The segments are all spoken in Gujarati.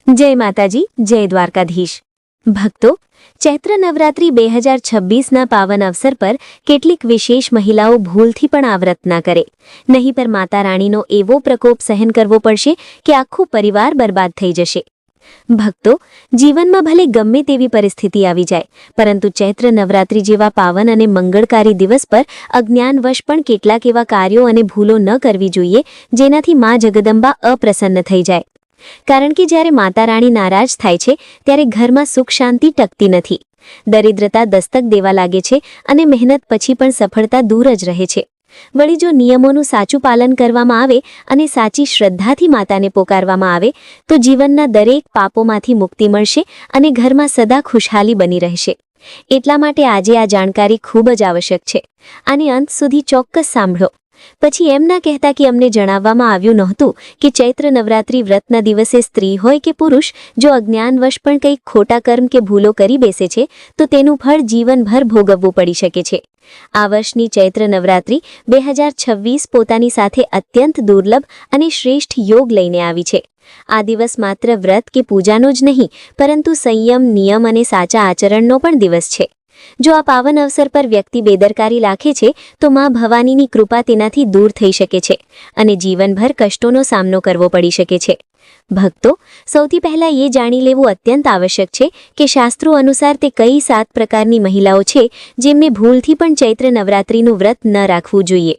જય માતાજી, જય દ્વારકાધીશ। ભક્તો, ચૈત્ર નવરાત્રી 2026ના પાવન અવસર પર કેટલીક વિશેષ મહિલાઓ ભૂલથી પણ આ વ્રત ના કરે, નહીં પર માતા રાણીનો એવો પ્રકોપ સહન કરવો પડશે કે આખું પરિવાર બરબાદ થઈ જશે। ભક્તો, જીવનમાં ભલે ગમે તેવી પરિસ્થિતિ આવી જાય, પરંતુ ચૈત્ર નવરાત્રી જેવા પાવન અને મંગળકારી દિવસ પર અજ્ઞાનવશ પણ કેટલાક એવા કાર્યો અને ભૂલો ન કરવી જોઈએ જેનાથી મા જગદંબા અપ્રસન્ન થઈ જાય। કારણ કે જ્યારે માતા રાણી નારાજ થાય છે ત્યારે ઘરમાં સુખ શાંતિ ટકતી નથી, દરિદ્રતા દસ્તક દેવા લાગે છે અને મહેનત પછી પણ સફળતા દૂર જ રહે છે। વળી જો નિયમોનું સાચું પાલન કરવામાં આવે અને સાચી શ્રદ્ધાથી માતાને પોકારવામાં આવે તો જીવનના દરેક પાપોમાંથી મુક્તિ મળશે અને ઘરમાં સદા ખુશહાલી બની રહેશે। એટલા માટે આજે આ જાણકારી ખૂબ જ આવશ્યક છે। આને અંત સુધી ચોક્કસ સાંભળો। પછી એમ ના કહેતા કે અમને જણાવવામાં આવ્યું નહોતું કે ચૈત્ર નવરાત્રી વ્રતના દિવસે સ્ત્રી હોય કે પુરુષ જો અજ્ઞાનવશ પણ કંઈક ખોટા કર્મ કે ભૂલો કરી બેસે છે તો તેનું ફળ જીવનભર ભોગવવું પડી શકે છે। આ વર્ષની ચૈત્ર નવરાત્રી 2026 પોતાની સાથે અત્યંત દુર્લભ અને શ્રેષ્ઠ યોગ લઈને આવી છે। આ દિવસ માત્ર વ્રત કે પૂજાનો જ નહીં, પરંતુ સંયમ, નિયમ અને સાચા આચરણનો પણ દિવસ છે। જો આ પાવન અવસર પર વ્યક્તિ બેદરકારી રાખે છે તો મા ભવાનીની કૃપા તેનાથી દૂર થઈ શકે છે અને જીવનભર કષ્ટોનો સામનો કરવો પડી શકે છે। ભક્તો, સૌથી પહેલા એ જાણી લેવું અત્યંત આવશ્યક છે કે શાસ્ત્રો અનુસાર તે કઈ 7 પ્રકારની મહિલાઓ છે જેમને ભૂલથી પણ ચૈત્ર નવરાત્રીનું વ્રત ન રાખવું જોઈએ।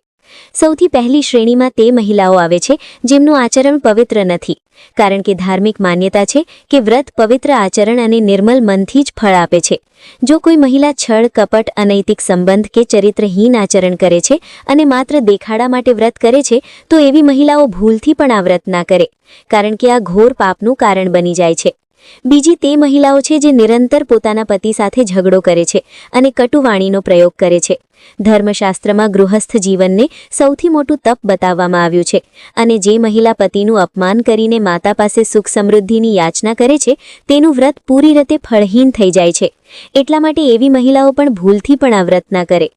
સૌથી પહેલી શ્રેણીમાં તે મહિલાઓ આવે છે જેમનું આચરણ પવિત્ર નથી, કારણ કે ધાર્મિક માન્યતા છે કે વ્રત પવિત્ર આચરણ અને નિર્મલ મનથી જ ફળ આપે છે। જો કોઈ મહિલા છળ, કપટ, અનૈતિક સંબંધ કે ચરિત્રહીન આચરણ કરે છે અને માત્ર દેખાડા માટે વ્રત કરે છે તો એવી મહિલાઓ ભૂલથી પણ આ વ્રત ના કરે, કારણ કે આ ઘોર પાપનું કારણ બની જાય છે। બીજી તે મહિલાઓ છે જે નિરંતર પોતાના પતિ સાથે ઝઘડો કરે છે અને કટુવાણીનો પ્રયોગ કરે છે। ધર્મશાસ્ત્રમાં ગૃહસ્થ જીવનને સૌથી મોટું તપ બતાવવામાં આવ્યું છે અને જે મહિલા પતિનું અપમાન કરીને માતા પાસે સુખ સમૃદ્ધિની યાચના કરે છે તેનું વ્રત પૂરી રીતે ફળહીન થઈ જાય છે। એટલા માટે એવી મહિલાઓ પણ ભૂલથી પણ આ વ્રત ના કરે।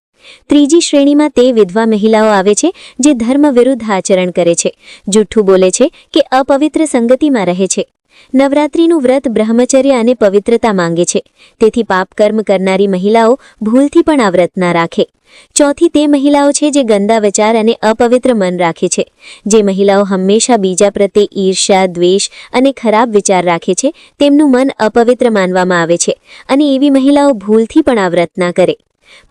ત્રીજી શ્રેણીમાં તે વિધવા મહિલાઓ આવે છે જે ધર્મ વિરુદ્ધ આચરણ કરે છે, જૂઠું બોલે છે કે અપવિત્ર સંગતિમાં રહે છે। નવરાત્રીનું વ્રત બ્રહ્મચર્ય અને પવિત્રતા માંગે છે, તેથી પાપ કર્મ કરનારી મહિલાઓ ભૂલથી પણ આ વ્રત ના રાખે। ચોથી તે મહિલાઓ છે જે ગંદા વિચાર અને અપવિત્ર મન રાખે છે। જે મહિલાઓ હંમેશા બીજા પ્રત્યે ઈર્ષ્યા, દ્વેષ અને ખરાબ વિચાર રાખે છે તેમનું મન અપવિત્ર માનવામાં આવે છે અને એવી મહિલાઓ ભૂલથી પણ આ વ્રત ના કરે।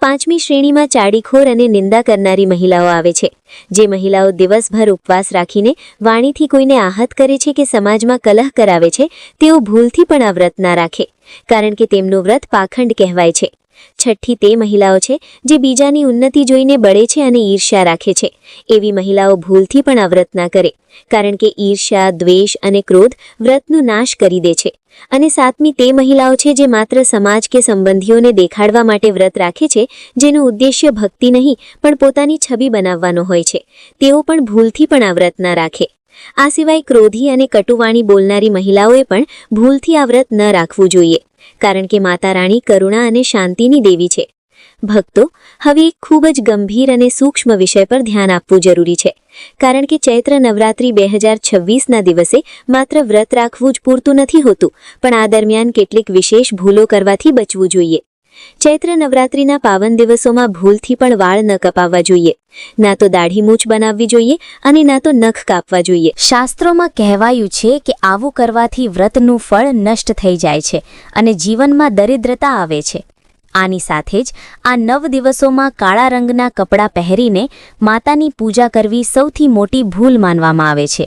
પાંચમી શ્રેણીમાં ચાડીખોર અને નિંદા કરનારી મહિલાઓ આવે છે। જે મહિલાઓ દિવસભર ઉપવાસ રાખીને વાણીથી કોઈને આહત કરે છે કે સમાજમાં કલહ કરાવે છે તેઓ ભૂલથી પણ આ વ્રત ના રાખે, કારણ કે તેમનું વ્રત પાખંડ કહેવાય છે। છઠ્ઠી તે મહિલાઓ છે જે બીજાની ઉન્નતિ જોઈને બળે છે અને ઈર્ષ્યા રાખે છે। એવી મહિલાઓ ભૂલથી પણ આ વ્રત ના કરે, કારણ કે ઈર્ષ્યા, દ્વેષ અને ક્રોધ વ્રતનું નાશ કરી દે છે। અને સાતમી તે મહિલાઓ છે જે માત્ર સમાજ કે સંબંધીઓને દેખાડવા માટે વ્રત રાખે છે, જેનું ઉદ્દેશ્ય ભક્તિ નહીં પણ પોતાની છબી બનાવવાનો હોય છે, તેઓ પણ ભૂલથી પણ આ વ્રત ના રાખે। આ સિવાય ક્રોધી અને કટુવાણી બોલનારી મહિલાઓએ પણ ભૂલથી આ વ્રત ન રાખવું જોઈએ, કારણ કે માતા રાણી કરુણા અને શાંતિની દેવી છે। ભક્તો, હવે એક ખૂબ જ ગંભીર અને સૂક્ષ્મ વિષય પર ધ્યાન આપવું જરૂરી છે, કારણ કે ચૈત્ર નવરાત્રી 2026ના દિવસે માત્ર વ્રત રાખવું જ પૂરતું નથી હોતું, પણ આ દરમિયાન કેટલીક વિશેષ ભૂલો કરવાથી બચવું જોઈએ। ચૈત્ર નવરાત્રીના પાવન દિવસોમાં ભૂલથી પણ વાળ ન કપાવવા જોઈએ, ના તો દાઢી મૂછ બનાવવી જોઈએ અને ના તો નખ કાપવા જોઈએ। શાસ્ત્રોમાં કહેવાયું છે કે આવું કરવાથી વ્રતનું ફળ નષ્ટ થઈ જાય છે અને જીવનમાં દરિદ્રતા આવે છે। આની સાથે જ આ 9 દિવસોમાં કાળા રંગના કપડાં પહેરીને માતાની પૂજા કરવી સૌથી મોટી ભૂલ માનવામાં આવે છે।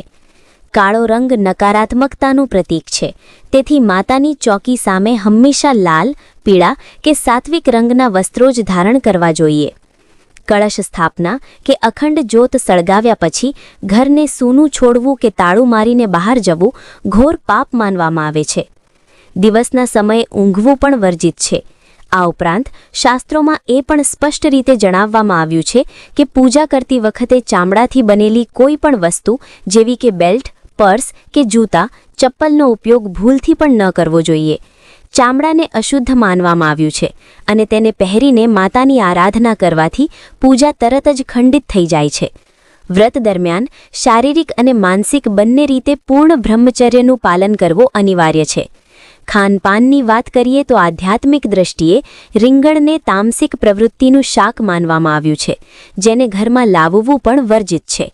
કાળો રંગ નકારાત્મકતાનું પ્રતીક છે, તેથી માતાની ચોકી સામે હંમેશા લાલ, પીળા કે સાત્વિક રંગના વસ્ત્રો જ ધારણ કરવા જોઈએ। કળશ સ્થાપના કે અખંડ જ્યોત સળગાવ્યા પછી ઘરને સૂનું છોડવું કે તાળું મારીને બહાર જવું ઘોર પાપ માનવામાં આવે છે। દિવસના સમયે ઊંઘવું પણ વર્જિત છે। આ ઉપરાંત શાસ્ત્રોમાં એ પણ સ્પષ્ટ રીતે જણાવવામાં આવ્યું છે કે પૂજા કરતી વખતે ચામડાથી બનેલી કોઈ પણ વસ્તુ જેવી કે બેલ્ટ, પર્સ કે જૂતા, ચપ્પલનો ઉપયોગ ભૂલથી પણ ન કરવો જોઈએ। ચામડાને અશુદ્ધ માનવામાં આવ્યું છે અને તેને પહેરીને માતાની આરાધના કરવાથી પૂજા તરત જ ખંડિત થઈ જાય છે। વ્રત દરમિયાન શારીરિક અને માનસિક બંને રીતે પૂર્ણ બ્રહ્મચર્યનું પાલન કરવું અનિવાર્ય છે. ખાનપાનની વાત કરીએ તો આધ્યાત્મિક દ્રષ્ટિએ રીંગણને તામસિક પ્રવૃત્તિનું શાક માનવામાં આવ્યું છે, જેને ઘરમાં લાવવું પણ વર્જિત છે.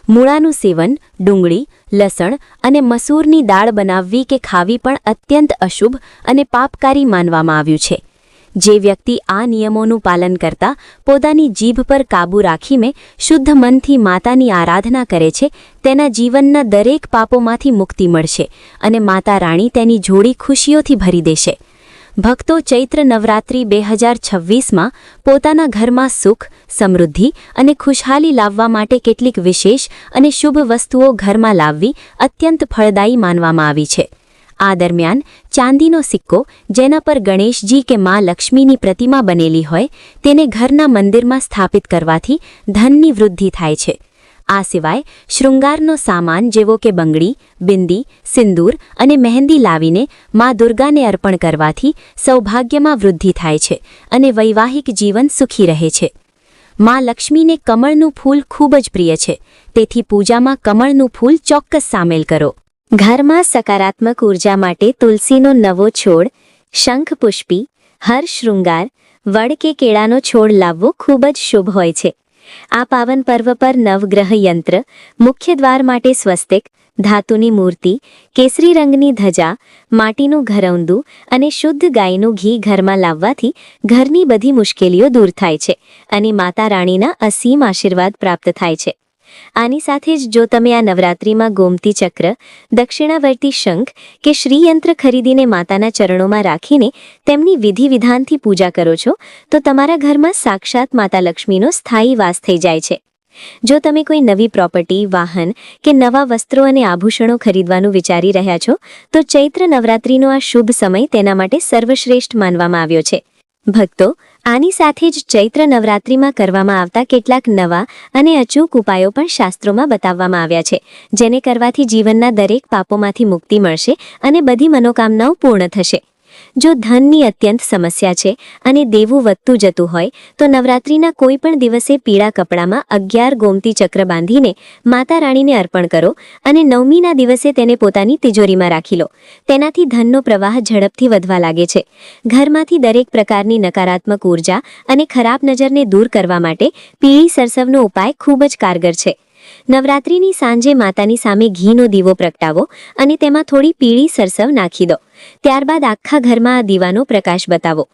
મૂળાનું સેવન, ડુંગળી, લસણ અને મસૂરની દાળ બનાવવી કે ખાવી પણ અત્યંત અશુભ અને પાપકારી માનવામાં આવ્યું છે. જે વ્યક્તિ આ નિયમોનું પાલન કરતા પોતાની જીભ પર કાબૂ રાખીને શુદ્ધ મનથી માતાની આરાધના કરે છે, તેના જીવનના દરેક પાપોમાંથી મુક્તિ મળશે અને માતા રાણી તેની જોડી ખુશીઓથી ભરી દેશે. ભક્તો ચૈત્ર નવરાત્રિ 2026માં પોતાના ઘરમાં સુખ, સમૃદ્ધિ અને ખુશહાલી લાવવા માટે કેટલીક વિશેષ અને શુભ વસ્તુઓ ઘરમાં લાવવી અત્યંત ફળદાયી માનવામાં આવી છે. આ દરમિયાન ચાંદીનો સિક્કો, જેના પર ગણેશજી કે મા લક્ષ્મીની પ્રતિમા બનેલી હોય, તેને ઘરના મંદિરમાં સ્થાપિત કરવાથી ધનની વૃદ્ધિ થાય છે. આ સિવાય શૃંગારનો સામાન જેવો કે બંગડી, બિંદી, સિંદૂર અને મહેંદી લાવીને મા દુર્ગાને અર્પણ કરવાથી સૌભાગ્યમાં વૃદ્ધિ થાય છે અને વૈવાહિક જીવન સુખી રહે છે. મા લક્ષ્મીને કમળનું ફૂલ ખૂબ જ પ્રિય છે, તેથી પૂજામાં કમળનું ફૂલ ચોક્કસ સામેલ કરો. ઘરમાં સકારાત્મક ઉર્જા માટે તુલસીનો નવો છોડ, શંખપુષ્પી, હરશૃંગાર, વડ કે કેળાનો છોડ લાવવો ખૂબ જ શુભ હોય છે. આ પાવન પર્વ પર નવગ્રહ યંત્ર, મુખ્ય દ્વાર માટે સ્વસ્તિક, ધાતુની મૂર્તિ, કેસરી રંગની ધજા, માટીનું ઘરૌંદું અને શુદ્ધ ગાયનું ઘી ઘરમાં લાવવાથી ઘરની બધી મુશ્કેલીઓ દૂર થાય છે અને માતા રાણીના અસીમ આશીર્વાદ પ્રાપ્ત થાય છે. આની સાથે જ જો તમે આ નવરાત્રિમાં ગોમતી ચક્ર, દક્ષિણાવર્તી શંખ કે શ્રીયંત્ર ખરીદીને માતાના ચરણોમાં રાખીને તેમની વિધિ વિધાનથી પૂજા કરો છો, તો તમારા ઘરમાં સાક્ષાત માતા લક્ષ્મીનો સ્થાયી વાસ થઈ જાય છે. જો તમે કોઈ નવી પ્રોપર્ટી, વાહન કે નવા વસ્ત્રો અને આભૂષણો ખરીદવાનું વિચારી રહ્યા છો, તો ચૈત્ર નવરાત્રિનો આ શુભ સમય તેના માટે સર્વશ્રેષ્ઠ માનવામાં આવ્યો છે. ભક્તો, આની સાથે જ ચૈત્ર નવરાત્રિમાં કરવામાં આવતા કેટલાક નવા અને અચૂક ઉપાયો પણ શાસ્ત્રોમાં બતાવવામાં આવ્યા છે, જેને કરવાથી જીવનના દરેક પાપોમાંથી મુક્તિ મળશે અને બધી મનોકામનાઓ પૂર્ણ થશે. જો ધનની અત્યંત સમસ્યા છે અને દેવું વધતું જતું હોય, તો નવરાત્રિના કોઈ પણ દિવસે પીળા કપડામાં 11 ગોમતી ચક્ર બાંધીને માતા રાણીને અર્પણ કરો અને નવમીના દિવસે તેને પોતાની તિજોરીમાં રાખી લો. તેનાથી ધનનો પ્રવાહ ઝડપથી વધવા લાગે છે. ઘરમાંથી દરેક પ્રકારની નકારાત્મક ઉર્જા અને ખરાબ નજરને દૂર કરવા માટે પીળી સરસવનો ઉપાય ખૂબ જ કારગર છે. નવરાત્રિની સાંજે માતાની સામે ઘીનો દીવો પ્રગટાવો અને તેમાં થોડી પીળી સરસવ નાખી દો. ત્યારબાદ આખા ઘરમાં આ દીવાનો પ્રકાશ બતાવો.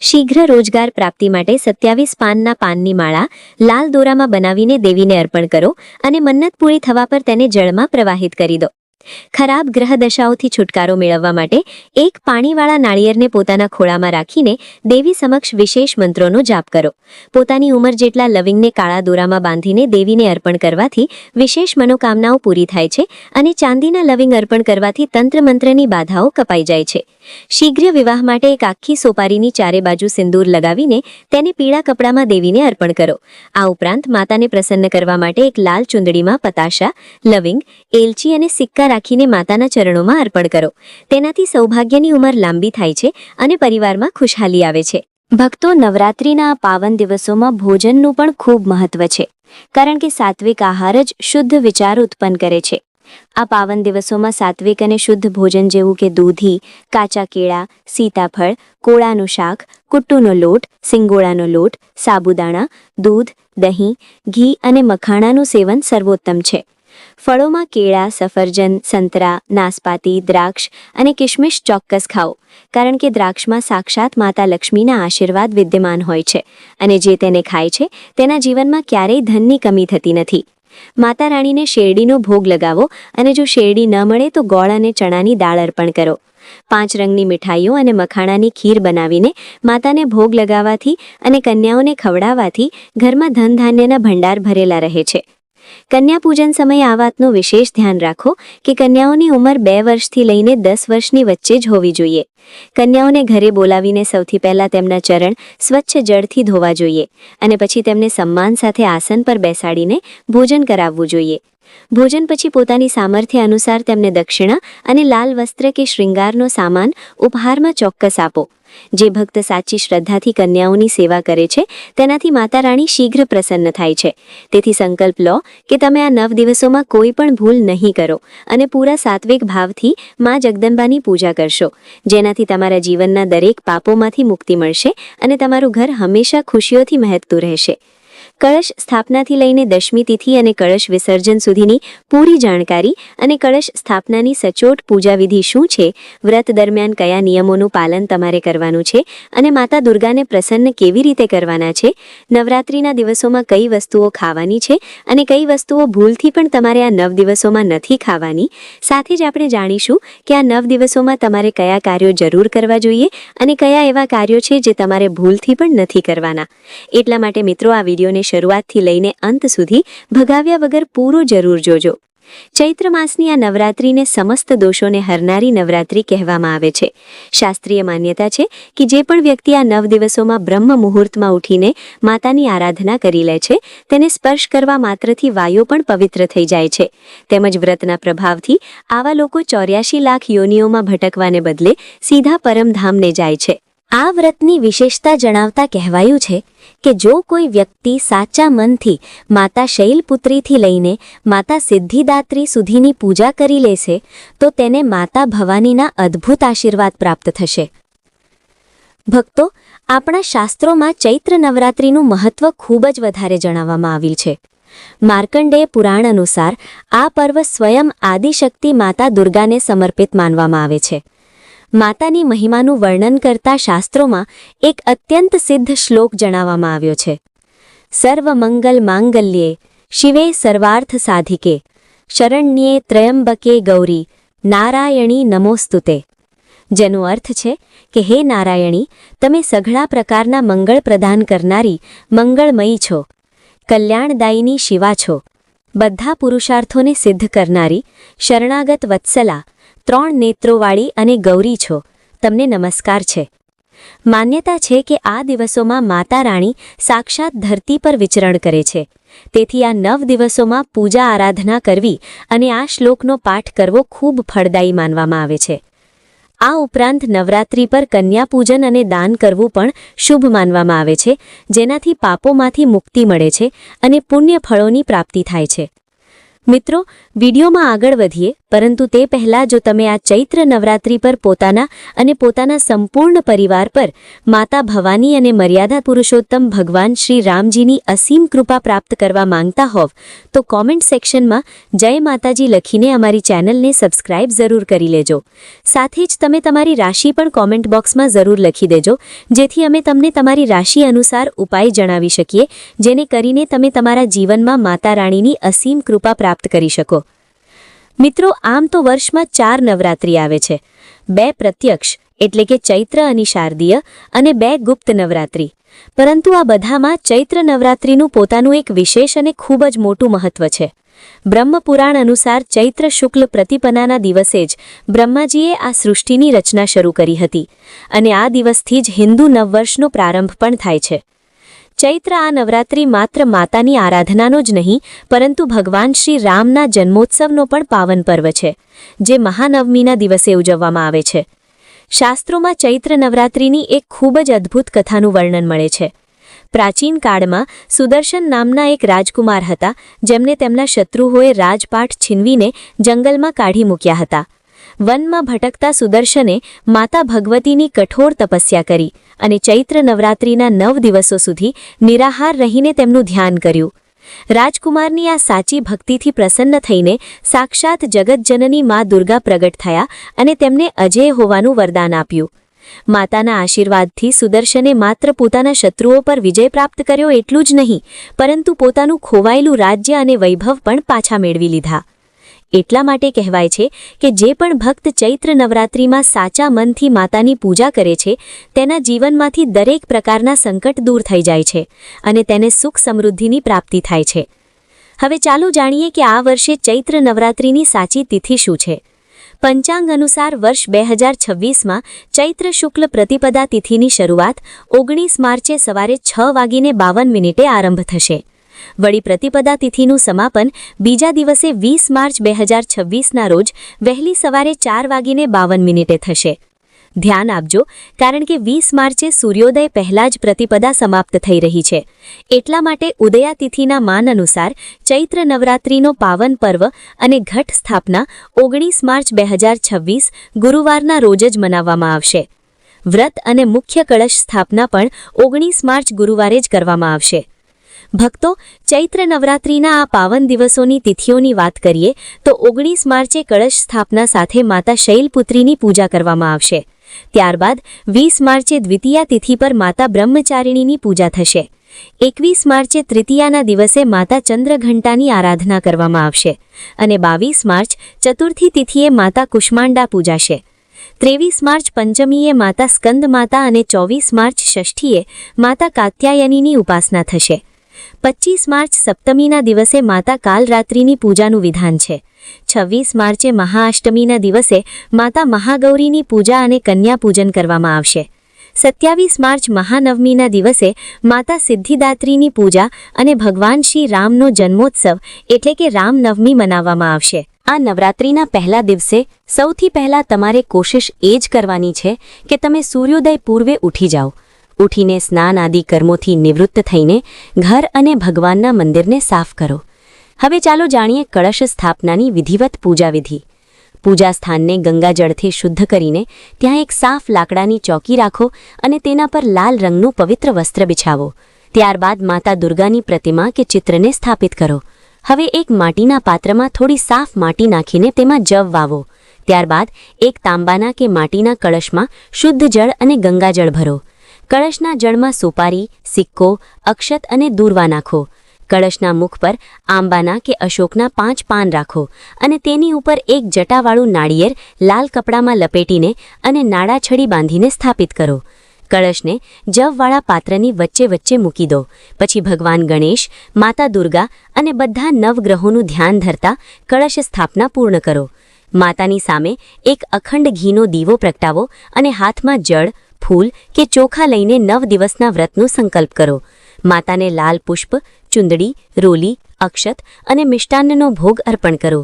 શીઘ્ર રોજગાર પ્રાપ્તિ માટે 27 પાનના પાનની માળા લાલ દોરામાં બનાવીને દેવીને અર્પણ કરો અને મન્નત પૂરી થવા પર તેને જળમાં પ્રવાહિત કરી દો. ખરાબ ગ્રહ દશાઓથી છુટકારો મેળવવા માટે એક પાણીવાળા નાળિયેરને પોતાના ખોળામાં રાખીને દેવી સમક્ષ વિશેષ મંત્રોનો જાપ કરો. પોતાની ઉંમર જેટલા લવિંગને કાળા દોરામાં બાંધીને દેવીને અર્પણ કરવાથી વિશેષ મનોકામનાઓ પૂરી થાય છે અને ચાંદીના લવિંગ અર્પણ કરવાથી તંત્ર મંત્રની બાધાઓ કપાઈ જાય છે. શીઘ્ર વિવાહ માટે એક આખી સોપારીની ચારે બાજુ સિંદૂર લગાવીને તેને પીળા કપડામાં દેવીને અર્પણ કરો. આ ઉપરાંત માતાને પ્રસન્ન કરવા માટે એક લાલ ચુંદડીમાં પતાશા, લવિંગ, એલચી અને સિક્કા રાખીને માતાના ચરણોમાં અર્પણ કરો. તેનાથી સૌભાગ્યની ઉંમર લાંબી થાય છે અને પરિવારમાં ખુશહાલી આવે છે. ભક્તો, નવરાત્રિના આ પાવન દિવસોમાં ભોજનનું પણ ખૂબ મહત્વ છે, કારણ કે સાત્વિક આહાર જ શુદ્ધ વિચાર ઉત્પન્ન કરે છે. આ પાવન દિવસોમાં સાત્વિક અને શુદ્ધ ભોજન જેવું કે દૂધી, કાચા કેળા, સીતાફળ, કોળાનું શાક, કુટ્ટુનો લોટ, સિંગોડાનો લોટ, સાબુદાણા, દૂધ, દહીં, ઘી અને મખાણાનું સેવન સર્વોત્તમ છે. ફળોમાં કેળા, સફરજન, સંતરા, નાસપાતી, દ્રાક્ષ અને કિશમિશ ચોક્કસ ખાઓ, કારણ કે દ્રાક્ષમાં સાક્ષાત માતા લક્ષ્મીના આશીર્વાદ વિદ્યમાન હોય છે અને જે તેને ખાય છે તેના જીવનમાં ક્યારેય ધનની કમી થતી નથી. માતા રાણીને શેરડીનો ભોગ લગાવો અને જો શેરડી ન મળે તો ગોળ અને ચણાની દાળ અર્પણ કરો. 5 રંગની મીઠાઈઓ અને મખાણાની ખીર બનાવીને માતાને ભોગ લગાવવાથી અને કન્યાઓને ખવડાવવાથી ઘરમાં ધન ધાન્યના ભંડાર ભરેલા રહે છે. કન્યા પૂજન સમયે આ વાતનું વિશેષ ધ્યાન રાખો કે કન્યાઓની ઉંમર 2 વર્ષથી લઈને 10 વર્ષની વચ્ચે જ હોવી જોઈએ. કન્યાઓને ઘરે બોલાવીને સૌથી પહેલા તેમના ચરણ સ્વચ્છ જળથી ધોવા જોઈએ અને પછી તેમને સન્માન સાથે આસન પર બેસાડીને ભોજન કરાવવું જોઈએ. ભોજન પછી પોતાની સામર્થ્ય અનુસાર તેમને દક્ષિણા અને લાલ વસ્ત્ર કે શૃંગારનો સામાન ઉપહારમાં ચોક્કસ આપો. જે ભક્ત સાચી શ્રદ્ધાથી કન્યાઓની સેવા કરે છે તેનાથી માતા રાણી શીઘ્ર પ્રસન્ન થાય છે. તેથી સંકલ્પ લો કે તમે આ 9 દિવસોમાં કોઈ પણ ભૂલ નહીં કરો અને પૂરા સાત્વિક ભાવથી માં જગદંબાની પૂજા કરશો, જેનાથી તમારા જીવનના દરેક પાપોમાંથી મુક્તિ મળશે અને તમારું ઘર હંમેશા ખુશીઓથી મહેકતું રહેશે. કળશ સ્થાપનાથી લઈને દશમી તિથિ અને કળશ વિસર્જન સુધીની પૂરી જાણકારી અને કળશ સ્થાપનાની સચોટ પૂજાવિધિ શું છે, વ્રત દરમિયાન કયા નિયમોનું પાલન તમારે કરવાનું છે અને માતા દુર્ગાને પ્રસન્ન કેવી રીતે કરવાના છે, નવરાત્રિના દિવસોમાં કઈ વસ્તુઓ ખાવાની છે અને કઈ વસ્તુઓ ભૂલથી પણ તમારે આ 9 દિવસોમાં નથી ખાવાની, સાથે જ આપણે જાણીશું કે આ 9 દિવસોમાં તમારે કયા કાર્યો જરૂર કરવા જોઈએ અને કયા એવા કાર્યો છે જે તમારે ભૂલથી પણ નથી કરવાના. એટલા માટે મિત્રો આ વિડીયોને શરૂઆતથી લઈને અંત સુધી ભગાવ્યા વગર પૂરો જરૂર જોજો. ચૈત્ર માસની આ નવરાત્રિને સમસ્ત દોષોને હરનારી નવરાત્રિ કહેવામાં આવે છે. શાસ્ત્રીય માન્યતા છે કે જે પણ વ્યક્તિ આ 9 દિવસોમાં બ્રહ્મ મુહૂર્તમાં ઉઠીને માતાની આરાધના કરી લે છે તેને સ્પર્શ કરવા માત્રથી વાયુ પણ પવિત્ર થઈ જાય છે. તેમજ વ્રતના પ્રભાવથી આવા લોકો 84 લાખ યોનિઓમાં ભટકવાને બદલે સીધા પરમધામને જાય છે. આ વ્રતની વિશેષતા જણાવતા કહેવાયું છે કે જો કોઈ વ્યક્તિ સાચા મનથી માતા શૈલપુત્રીથી લઈને માતા સિદ્ધિદાત્રી સુધીની પૂજા કરી લેશે તો તેને માતા ભવાનીના અદ્ભુત આશીર્વાદ પ્રાપ્ત થશે. ભક્તો, આપણા શાસ્ત્રોમાં ચૈત્ર નવરાત્રિનું મહત્વ ખૂબ જ વધારે જણાવવામાં આવ્યું છે. માર્કંડેય પુરાણ અનુસાર આ પર્વ સ્વયં આદિશક્તિ માતા દુર્ગાને સમર્પિત માનવામાં આવે છે. માતાની મહિમાનું વર્ણન કરતા શાસ્ત્રોમાં એક અત્યંત સિદ્ધ શ્લોક જણાવવામાં આવ્યો છે. સર્વમંગલ માંગલ્યે શિવે સર્વાર્થ સાધિકે શરણ્યે ત્રયંબકે ગૌરી નારાયણી નમોસ્તુતે. જેનો અર્થ છે કે હે નારાયણી, તમે સઘળા પ્રકારના મંગળ પ્રદાન કરનારી મંગળમયી છો, કલ્યાણદાયિની શિવા છો, બધા પુરુષાર્થોને સિદ્ધ કરનારી શરણાગત વત્સલા, 3 નેત્રોવાળી અને ગૌરી છો, તમને નમસ્કાર છે. માન્યતા છે કે આ દિવસોમાં માતા રાણી સાક્ષાત ધરતી પર વિચરણ કરે છે. તેથી આ 9 દિવસોમાં પૂજા આરાધના કરવી અને આ શ્લોકનો પાઠ કરવો ખૂબ ફળદાયી માનવામાં આવે છે. આ ઉપરાંત નવરાત્રિ પર કન્યા પૂજન અને દાન કરવું પણ શુભ માનવામાં આવે છે, જેનાથી પાપોમાંથી મુક્તિ મળે છે અને પુણ્ય ફળોની પ્રાપ્તિ થાય છે. મિત્રો, વિડીયોમાં આગળ વધીએ, પરંતુ તે પહેલાં જો તમે આ ચૈત્ર નવરાત્રિ પર પોતાના અને પોતાના સંપૂર્ણ પરિવાર પર માતા ભવાની અને મર્યાદા પુરુષોત્તમ ભગવાન શ્રી રામજીની અસીમ કૃપા પ્રાપ્ત કરવા માંગતા હોવ તો કોમેન્ટ સેક્શનમાં જય માતાજી લખીને અમારી ચેનલને સબસ્ક્રાઇબ જરૂર કરી લેજો. સાથે જ તમે તમારી રાશિ પણ કોમેન્ટ બોક્સમાં જરૂર લખી દેજો, જેથી અમે તમને તમારી રાશિ અનુસાર ઉપાય જણાવી શકીએ, જેને કરીને તમે તમારા જીવનમાં માતા રાણીની અસીમ કૃપા પ્રાપ્ત કરી શકો. મિત્રો, આમ તો વર્ષમાં 4 નવરાત્રિ આવે છે. 2 પ્રત્યક્ષ એટલે કે ચૈત્ર અને શારદીય અને 2 ગુપ્ત નવરાત્રિ. પરંતુ આ બધામાં ચૈત્ર નવરાત્રિનું પોતાનું એક વિશેષ અને ખૂબ જ મોટું મહત્વ છે. બ્રહ્મપુરાણ અનુસાર ચૈત્ર શુક્લ પ્રતિપનાના દિવસે જ બ્રહ્માજીએ આ સૃષ્ટિની રચના શરૂ કરી હતી અને આ દિવસથી જ હિન્દુ નવવર્ષનો પ્રારંભ પણ થાય છે. ચૈત્ર આ નવરાત્રિ માત્ર માતાની આરાધનાનો જ નહીં, પરંતુ ભગવાન શ્રી રામના જન્મોત્સવનો પણ પાવન પર્વ છે, જે મહાનવમીના દિવસે ઉજવવામાં આવે છે. શાસ્ત્રોમાં ચૈત્ર નવરાત્રિની એક ખૂબ જ અદ્ભુત કથાનું વર્ણન મળે છે. પ્રાચીન કાળમાં સુદર્શન નામના એક રાજકુમાર હતા, જેમને તેમના શત્રુઓએ રાજપાટ છીનવીને જંગલમાં કાઢી મૂક્યા હતા. વનમાં ભટકતા સુદર્શને માતા ભગવતીની કઠોર તપસ્યા કરી અને ચૈત્ર નવરાત્રિના 9 દિવસો સુધી નિરાહાર રહીને તેમનું ધ્યાન કર્યું. રાજકુમારની આ સાચી ભક્તિથી પ્રસન્ન થઈને સાક્ષાત જગતજનની મા દુર્ગા પ્રગટ થયા અને તેમને અજેય હોવાનું વરદાન આપ્યું. માતાના આશીર્વાદથી સુદર્શને માત્ર પોતાના શત્રુઓ પર વિજય પ્રાપ્ત કર્યો એટલું જ નહીં, પરંતુ પોતાનું ખોવાયેલું રાજ્ય અને વૈભવ પણ પાછા મેળવી લીધા. એટલા માટે કહેવાય છે કે જે પણ ભક્ત ચૈત્ર નવરાત્રિમાં સાચા મનથી માતાની પૂજા કરે છે તેના જીવનમાંથી દરેક પ્રકારના સંકટ દૂર થઈ જાય છે અને તેને સુખ સમૃદ્ધિની પ્રાપ્તિ થાય છે. હવે ચાલો જાણીએ કે આ વર્ષે ચૈત્ર નવરાત્રિની સાચી તિથિ શું છે. પંચાંગ અનુસાર વર્ષ 2026માં ચૈત્ર શુક્લ પ્રતિપદા તિથિની શરૂઆત 19 માર્ચે સવારે 6:52 આરંભ થશે વળી પ્રતિપદા તિથિનું સમાપન બીજા દિવસે 20 માર્ચ 2026ના રોજ વહેલી સવારે 4:52 થશે. ધ્યાન આપજો, કારણ કે 20 માર્ચે સૂર્યોદય પહેલાં જ પ્રતિપદા સમાપ્ત થઈ રહી છે. એટલા માટે ઉદયા તિથિના માન અનુસાર ચૈત્ર નવરાત્રિનો પાવન પર્વ અને ઘટ સ્થાપના 19 માર્ચ 2026 ગુરુવારના રોજ જ મનાવવામાં આવશે. વ્રત અને મુખ્ય કળશ સ્થાપના પણ 19 માર્ચ ગુરુવારે જ કરવામાં આવશે. ભક્તો, ચૈત્ર નવરાત્રિના આ પાવન દિવસોની તિથિઓની વાત કરીએ તો 19 માર્ચે કળશ સ્થાપના સાથે માતા શૈલપુત્રીની પૂજા કરવામાં આવશે. ત્યારબાદ 20 માર્ચે દ્વિતીયા તિથિ પર માતા બ્રહ્મચારિણીની પૂજા થશે. 21 માર્ચે તૃતીયાના દિવસે માતા ચંદ્રઘંટાની આરાધના કરવામાં આવશે અને 22 માર્ચ ચતુર્થી તિથિએ માતા કુષ્માંડા પૂજાશે. 23 માર્ચ પંચમીએ માતા સ્કંદ માતા અને 24 માર્ચ ષષ્ઠીએ માતા કાત્યાયનીની ઉપાસના થશે. 25 માર્ચ સપ્તમીના દિવસે માતા કાલરાત્રિની પૂજાનું વિધાન છે. 26 માર્ચે મહાઅષ્ટમીના દિવસે માતા મહાગૌરીની પૂજા અને કન્યા પૂજન કરવામાં આવશે. 27 માર્ચ મહાનવમીના દિવસે માતા સિદ્ધિદાત્રીની પૂજા અને ભગવાન શ્રી રામનો જન્મોત્સવ એટલે કે રામનવમી મનાવવામાં આવશે. આ નવરાત્રિના પહેલા દિવસે સૌથી પહેલાં તમારે કોશિશ એ જ કરવાની છે કે તમે સૂર્યોદય પૂર્વે ઉઠી જાઓ. ઉઠીને સ્નાન આદિ કર્મોથી નિવૃત્ત થઈને ઘર અને ભગવાનના મંદિરને સાફ કરો. હવે ચાલો જાણીએ કળશ સ્થાપનાની વિધિવત પૂજાવિધિ. પૂજા સ્થાનને ગંગાજળથી શુદ્ધ કરીને ત્યાં એક સાફ લાકડાની ચોકી રાખો અને તેના પર લાલ રંગનું પવિત્ર વસ્ત્ર બિછાવો. ત્યારબાદ માતા દુર્ગાની પ્રતિમા કે ચિત્રને સ્થાપિત કરો. હવે એક માટીના પાત્રમાં થોડી સાફ માટી નાખીને તેમાં જવ વાવો. ત્યારબાદ એક તાંબાના કે માટીના કળશમાં શુદ્ધ જળ અને ગંગાજળ ભરો. કળશના જળમાં સુપારી, સિક્કો, અક્ષત અને દૂર્વા નાખો. કળશના મુખ પર આંબાના કે અશોકના 5 પાન રાખો અને તેની ઉપર એક જટાવાળું નાળિયેર લાલ કપડામાં લપેટીને અને નાડાછડી બાંધીને સ્થાપિત કરો. કળશને જવવાળા પાત્રની વચ્ચે વચ્ચે મૂકી દો. પછી ભગવાન ગણેશ, માતા દુર્ગા અને બધા નવગ્રહોનું ધ્યાન ધરતા કળશ સ્થાપના પૂર્ણ કરો. માતાની સામે એક અખંડ ઘીનો દીવો પ્રગટાવો અને હાથમાં જળ, ફૂલ કે ચોખા લઈને 9 દિવસના વ્રતનો સંકલ્પ કરો. માતાને લાલ પુષ્પ, ચુંદડી, રોલી, અક્ષત અને મિષ્ટાન્નનો ભોગ અર્પણ કરો.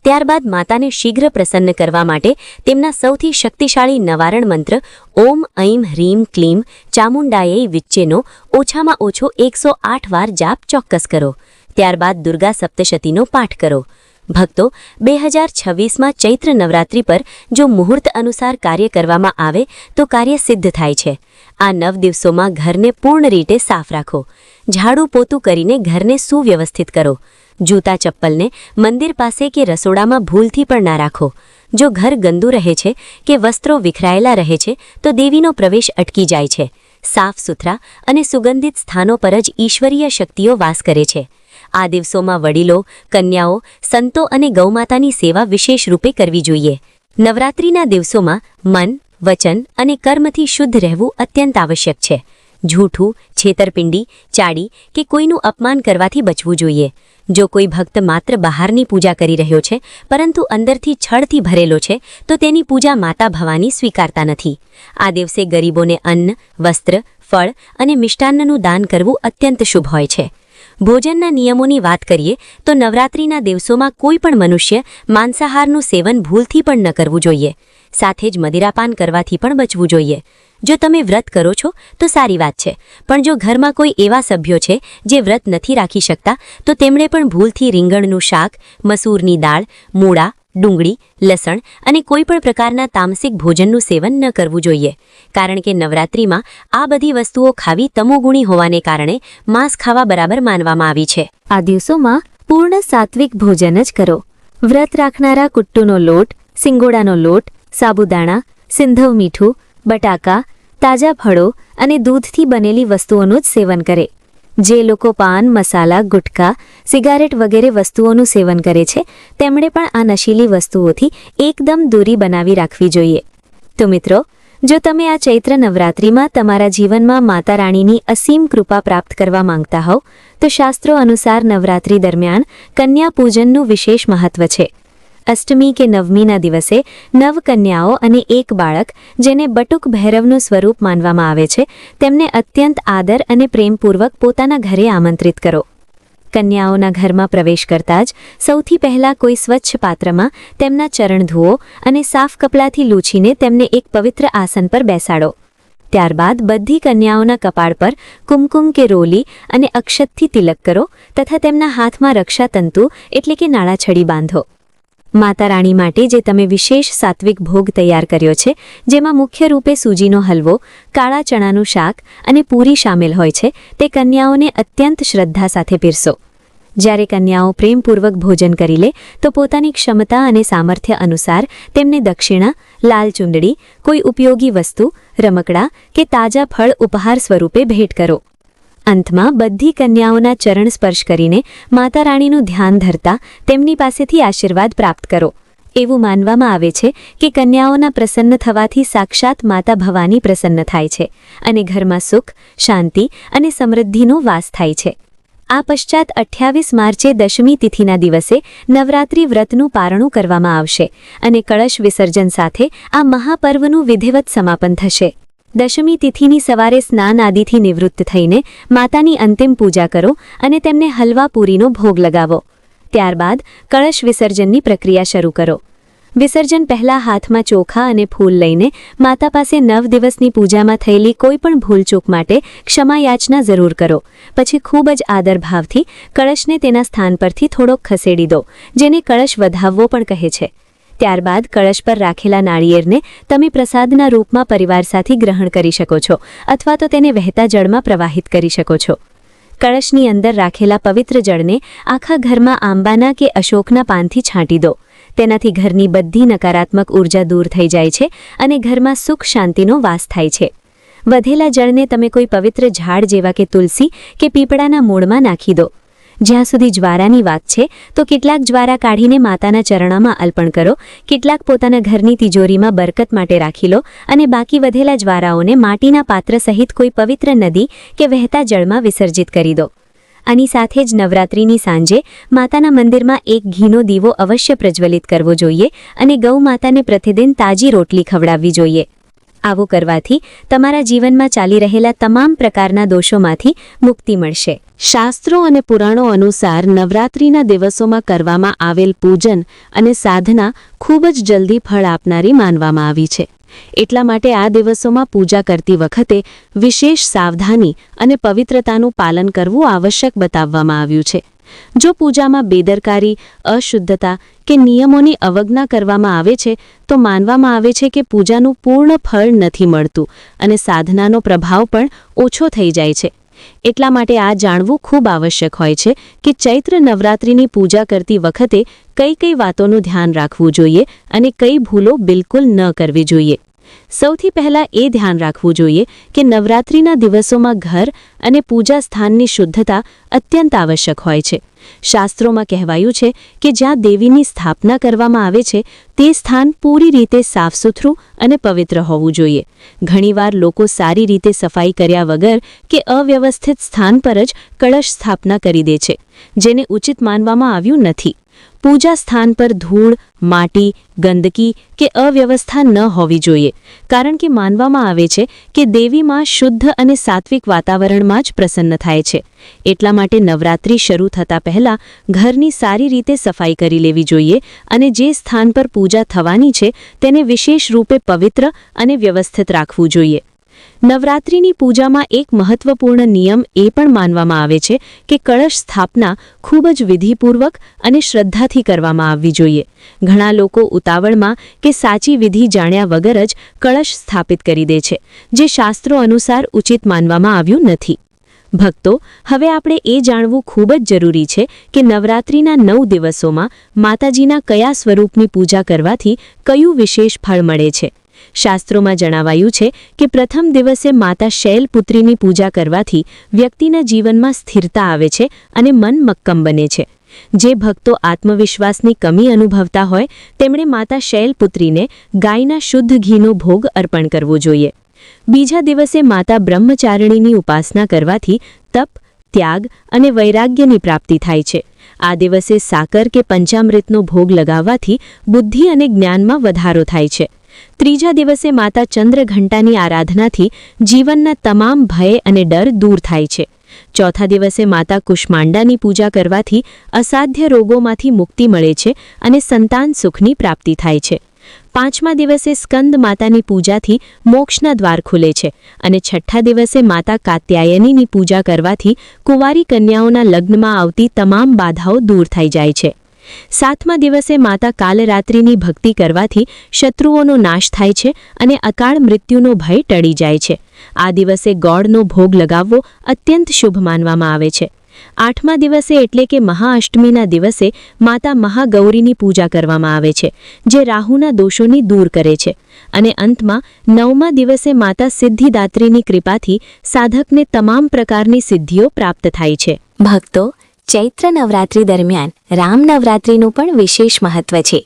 ત્યારબાદ માતાને શીઘ્ર પ્રસન્ન કરવા માટે તેમના સૌથી શક્તિશાળી નવારણ મંત્ર ઓમ ઐં હ્રીમ ક્લીમ ચામુંડાયૈ વિચ્ચેનો ઓછામાં ઓછો 108 વાર જાપ ચોક્કસ કરો. ત્યારબાદ દુર્ગા સપ્તશતીનો પાઠ કરો. ભક્તો, 2026માં ચૈત્ર નવરાત્રિ પર જો મુહૂર્ત અનુસાર કાર્ય કરવામાં આવે તો કાર્ય સિદ્ધ થાય છે. આ 9 દિવસોમાં ઘરને પૂર્ણ રીતે સાફ રાખો. ઝાડુ પોતું કરીને ઘરને સુવ્યવસ્થિત કરો. જૂતા ચપ્પલને મંદિર પાસે કે રસોડામાં ભૂલથી પણ ના રાખો. જો ઘર ગંદુ રહે છે કે વસ્ત્રો વિખરાયેલા રહે છે તો દેવીનો પ્રવેશ અટકી જાય છે. સાફ સુથરા અને સુગંધિત સ્થાનો પર જ ઈશ્વરીય શક્તિઓ વાસ કરે છે. આ દિવસોમાં વડીલો, કન્યાઓ, સંતો અને ગૌમાતાની સેવા વિશેષ રૂપે કરવી જોઈએ. નવરાત્રિના દિવસોમાં મન, વચન અને કર્મથી શુદ્ધ રહેવું અત્યંત આવશ્યક છે. જૂઠું, છેતરપિંડી, ચાડી કે કોઈનું અપમાન કરવાથી બચવું જોઈએ. જો કોઈ ભક્ત માત્ર બહારની પૂજા કરી રહ્યો છે પરંતુ અંદરથી છળથી ભરેલો છે તો તેની પૂજા માતા ભવાની સ્વીકારતા નથી. આ દિવસે ગરીબોને અન્ન, વસ્ત્ર, ફળ અને મિષ્ટાન્નનું દાન કરવું અત્યંત શુભ હોય છે. ભોજનના નિયમોની વાત કરીએ તો નવરાત્રિના દિવસોમાં કોઈ પણ મનુષ્ય માંસાહારનું સેવન ભૂલથી પણ ન કરવું જોઈએ. સાથે જ મદિરાપાન કરવાથી પણ બચવું જોઈએ. જો તમે વ્રત કરો છો તો સારી વાત છે, પણ જો ઘરમાં કોઈ એવા સભ્યો છે જે વ્રત નથી રાખી શકતા તો તેમણે પણ ભૂલથી રીંગણનું શાક, મસૂરની દાળ, મૂળા, ડુંગળી, લસણ અને કોઈપણ પ્રકારના તામસિક ભોજનનું સેવન ન કરવું જોઈએ. કારણ કે નવરાત્રિમાં આ બધી વસ્તુઓ ખાવી તમોગુણી હોવાને કારણે માંસ ખાવા બરાબર માનવામાં આવી છે. આ દિવસોમાં પૂર્ણ સાત્વિક ભોજન જ કરો. વ્રત રાખનારા કુટ્ટુનો લોટ, સિંગોડાનો લોટ, સાબુદાણા, સિંધવ મીઠું, બટાકા, તાજા ફળો અને દૂધથી બનેલી વસ્તુઓનું જ સેવન કરે. જે લોકો પાન, મસાલા, ગુટકા, સિગારેટ વગેરે વસ્તુઓનું સેવન કરે છે તેમણે પણ આ નશીલી વસ્તુઓથી એકદમ દૂરી બનાવી રાખવી જોઈએ. તો મિત્રો, જો તમે આ ચૈત્ર નવરાત્રિમાં તમારા જીવનમાં માતા રાણીની અસીમ કૃપા પ્રાપ્ત કરવા માંગતા હોવ તો શાસ્ત્રો અનુસાર નવરાત્રિ દરમિયાન કન્યા પૂજનનું વિશેષ મહત્વ છે. અષ્ટમી કે નવમીના દિવસે 9 કન્યાઓ અને 1 બાળક જેને બટુક ભૈરવનું સ્વરૂપ માનવામાં આવે છે તેમને અત્યંત આદર અને પ્રેમપૂર્વક પોતાના ઘરે આમંત્રિત કરો. કન્યાઓના ઘરમાં પ્રવેશ કરતાં જ સૌથી પહેલાં કોઈ સ્વચ્છ પાત્રમાં તેમના ચરણ ધુઓ અને સાફ કપડાથી લૂછીને તેમને એક પવિત્ર આસન પર બેસાડો. ત્યારબાદ બધી કન્યાઓના કપાળ પર કુમકુમ કે રોલી અને અક્ષતથી તિલક કરો તથા તેમના હાથમાં રક્ષાતંતુ એટલે કે નાળાછડી બાંધો. માતા રાણી માટે જે તમે વિશેષ સાત્વિક ભોગ તૈયાર કર્યો છે, જેમાં મુખ્ય રૂપે સૂજીનો હલવો, કાળા ચણાનું શાક અને પૂરી શામેલ હોય છે, તે કન્યાઓને અત્યંત શ્રદ્ધા સાથે પીરસો. જ્યારે કન્યાઓ પ્રેમપૂર્વક ભોજન કરી લે તો પોતાની ક્ષમતા અને સામર્થ્ય અનુસાર તેમને દક્ષિણા, લાલ ચૂંદડી, કોઈ ઉપયોગી વસ્તુ, રમકડા કે તાજા ફળ ઉપહાર સ્વરૂપે ભેટ કરો. અંતમાં બધી કન્યાઓના ચરણ સ્પર્શ કરીને માતા રાણીનું ધ્યાન ધરતા તેમની પાસેથી આશીર્વાદ પ્રાપ્ત કરો. એવું માનવામાં આવે છે કે કન્યાઓના પ્રસન્ન થવાથી સાક્ષાત માતા ભવાની પ્રસન્ન થાય છે અને ઘરમાં સુખ, શાંતિ અને સમૃદ્ધિનો વાસ થાય છે. આ પશ્ચાત 28 માર્ચે દશમી તિથિના દિવસે નવરાત્રિ વ્રતનું પારણું કરવામાં આવશે અને કળશ વિસર્જન સાથે આ મહાપર્વનું વિધિવત સમાપન થશે. દશમી તિથિની સવારે સ્નાન આદિથી નિવૃત્ત થઈને માતાની અંતિમ પૂજા કરો અને તેમને હલવા પૂરીનો ભોગ લગાવો. ત્યારબાદ કળશ વિસર્જનની પ્રક્રિયા શરૂ કરો. વિસર્જન પહેલાં હાથમાં ચોખા અને ફૂલ લઈને માતા પાસે 9 દિવસની પૂજામાં થયેલી કોઈપણ ભૂલચૂક માટે ક્ષમાયાચના જરૂર કરો. પછી ખૂબ જ આદરભાવથી કળશને તેના સ્થાન પરથી થોડોક ખસેડી દો, જેને કળશ વધાવવો પણ કહે છે. ત્યારબાદ કળશ પર રાખેલા નાળિયેરને તમે પ્રસાદના રૂપમાં પરિવાર સાથે ગ્રહણ કરી શકો છો અથવા તો તેને વહેતા જળમાં પ્રવાહિત કરી શકો છો. કળશની અંદર રાખેલા પવિત્ર જળને આખા ઘરમાં આંબાના કે અશોકના પાનથી છાંટી દો. તેનાથી ઘરની બધી નકારાત્મક ઉર્જા દૂર થઈ જાય છે અને ઘરમાં સુખ શાંતિનો વાસ થાય છે. વધેલા જળને તમે કોઈ પવિત્ર ઝાડ જેવા કે તુલસી કે પીપળાના મૂળમાં નાખી દો. જ્યાં સુધી જ્વારાની વાત છે તો કેટલાક જ્વારા કાઢીને માતાના ચરણામાં અર્પણ કરો, કેટલાક પોતાના ઘરની તિજોરીમાં બરકત માટે રાખી લો અને બાકી વધેલા જ્વારાઓને માટીના પાત્ર સહિત કોઈ પવિત્ર નદી કે વહેતા જળમાં વિસર્જિત કરી દો. આની સાથે જ નવરાત્રિની સાંજે માતાના મંદિરમાં એક ઘીનો દીવો અવશ્ય પ્રજ્વલિત કરવો જોઈએ અને ગૌ માતાને પ્રતિદિન તાજી રોટલી ખવડાવવી જોઈએ. આવું કરવાથી તમારા જીવનમાં ચાલી રહેલા તમામ પ્રકારના દોષોમાંથી મુક્તિ મળશે. શાસ્ત્રો અને પુરાણો અનુસાર નવરાત્રિના દિવસોમાં કરવામાં આવેલ પૂજન અને સાધના ખૂબ જ જલ્દી ફળ આપનારી માનવામાં આવી છે. એટલા માટે આ દિવસોમાં પૂજા કરતી વખતે વિશેષ સાવધાની અને પવિત્રતાનું પાલન કરવું આવશ્યક બતાવવામાં આવ્યું છે. જો પૂજામાં બેદરકારી, અશુદ્ધતા કે નિયમોની અવજ્ઞા કરવામાં આવે છે તો માનવામાં આવે છે કે પૂજાનું પૂર્ણ ફળ નથી મળતું અને સાધનાનો પ્રભાવ પણ ઓછો થઈ જાય છે. એટલા માટે આ જાણવું ખૂબ આવશ્યક હોય છે કે ચૈત્ર નવરાત્રિની પૂજા કરતી વખતે કઈ કઈ વાતોનું ધ્યાન રાખવું જોઈએ અને કઈ ભૂલો બિલકુલ ન કરવી જોઈએ. સૌથી પહેલાં એ ધ્યાન રાખવું જોઈએ કે નવરાત્રિના દિવસોમાં ઘર અને પૂજા સ્થાનની શુદ્ધતા અત્યંત આવશ્યક હોય છે. શાસ્ત્રોમાં કહેવાયું છે કે જ્યાં દેવીની સ્થાપના કરવામાં આવે છે તે સ્થાન પૂરી રીતે સાફસૂથરું અને પવિત્ર હોવું જોઈએ. ઘણીવાર લોકો સારી રીતે સફાઈ કર્યા વગર કે અવ્યવસ્થિત સ્થાન પર જ કળશ સ્થાપના કરી દે છે, જેને ઉચિત માનવામાં આવ્યું નથી. પૂજા સ્થાન પર ધૂળ, માટી, ગંદકી કે અવ્યવસ્થા ન હોવી જોઈએ, કારણ કે માનવામાં આવે છે કે દેવીમાં શુદ્ધ અને સાત્વિક વાતાવરણમાં જ પ્રસન્ન થાય છે. એટલા માટે નવરાત્રિ શરૂ થતાં પહેલાં ઘરની સારી રીતે સફાઈ કરી લેવી જોઈએ અને જે સ્થાન પર પૂજા થવાની છે તેને વિશેષ રૂપે પવિત્ર અને વ્યવસ્થિત રાખવું જોઈએ. નવરાત્રિની પૂજામાં એક મહત્વપૂર્ણ નિયમ એ પણ માનવામાં આવે છે કે કળશ સ્થાપના ખૂબ જ વિધિપૂર્વક અને શ્રદ્ધાથી કરવામાં આવવી જોઈએ. ઘણા લોકો ઉતાવળમાં કે સાચી વિધિ જાણ્યા વગર જ કળશ સ્થાપિત કરી દે છે, જે શાસ્ત્રો અનુસાર ઉચિત માનવામાં આવ્યું નથી. ભક્તો, હવે આપણે એ જાણવું ખૂબ જ જરૂરી છે કે નવરાત્રિના 9 દિવસોમાં માતાજીના કયા સ્વરૂપની પૂજા કરવાથી કયું વિશેષ ફળ મળે છે. શાસ્ત્રોમાં જણાવાયું છે કે પ્રથમ દિવસે માતા શૈલપુત્રીની પૂજા કરવાથી વ્યક્તિના જીવનમાં સ્થિરતા આવે છે અને મન મક્કમ બને છે. જે ભક્તો આત્મવિશ્વાસની કમી અનુભવતા હોય તેમણે માતા શૈલપુત્રીને ગાયના શુદ્ધ ઘીનો ભોગ અર્પણ કરવો જોઈએ. બીજા દિવસે માતા બ્રહ્મચારિણીની ઉપાસના કરવાથી તપ, ત્યાગ અને વૈરાગ્યની પ્રાપ્તિ થાય છે. આ દિવસે સાકર કે પંચામૃતનો ભોગ લગાવવાથી બુદ્ધિ અને જ્ઞાનમાં વધારો થાય છે. ત્રીજા દિવસે માતા ચંદ્રઘંટાની આરાધનાથી જીવનના તમામ ભય અને ડર દૂર થાય છે. ચોથા દિવસે માતા કુષ્માંડાની પૂજા કરવાથી અસાધ્ય રોગોમાંથી મુક્તિ મળે છે અને સંતાન સુખની પ્રાપ્તિ થાય છે. પાંચમા દિવસે સ્કંદ માતાની પૂજાથી મોક્ષના દ્વાર ખુલે છે અને છઠ્ઠા દિવસે માતા કાત્યાયનીની પૂજા કરવાથી કુંવારી કન્યાઓના લગ્નમાં આવતી તમામ બાધાઓ દૂર થઈ જાય છે. સાતમા દિવસે માતા કાલરાત્રિની ભક્તિ કરવાથી શત્રુઓનો નાશ થાય છે અને અકાળ મૃત્યુનો ભય ટળી જાય છે. આ દિવસે ગોળનો ભોગ લગાવવો અત્યંત શુભ માનવામાં આવે છે. આઠમા દિવસે એટલે કે મહાઅષ્ટમીના દિવસે માતા મહાગૌરીની પૂજા કરવામાં આવે છે, જે રાહુના દોષોની દૂર કરે છે. અને અંતમાં નવમા દિવસે માતા સિદ્ધિદાત્રીની કૃપાથી સાધકને તમામ પ્રકારની સિદ્ધિઓ પ્રાપ્ત થાય છે. ભક્તો, ચૈત્ર નવરાત્રિ દરમિયાન રામ નવરાત્રિનું પણ વિશેષ મહત્વ છે.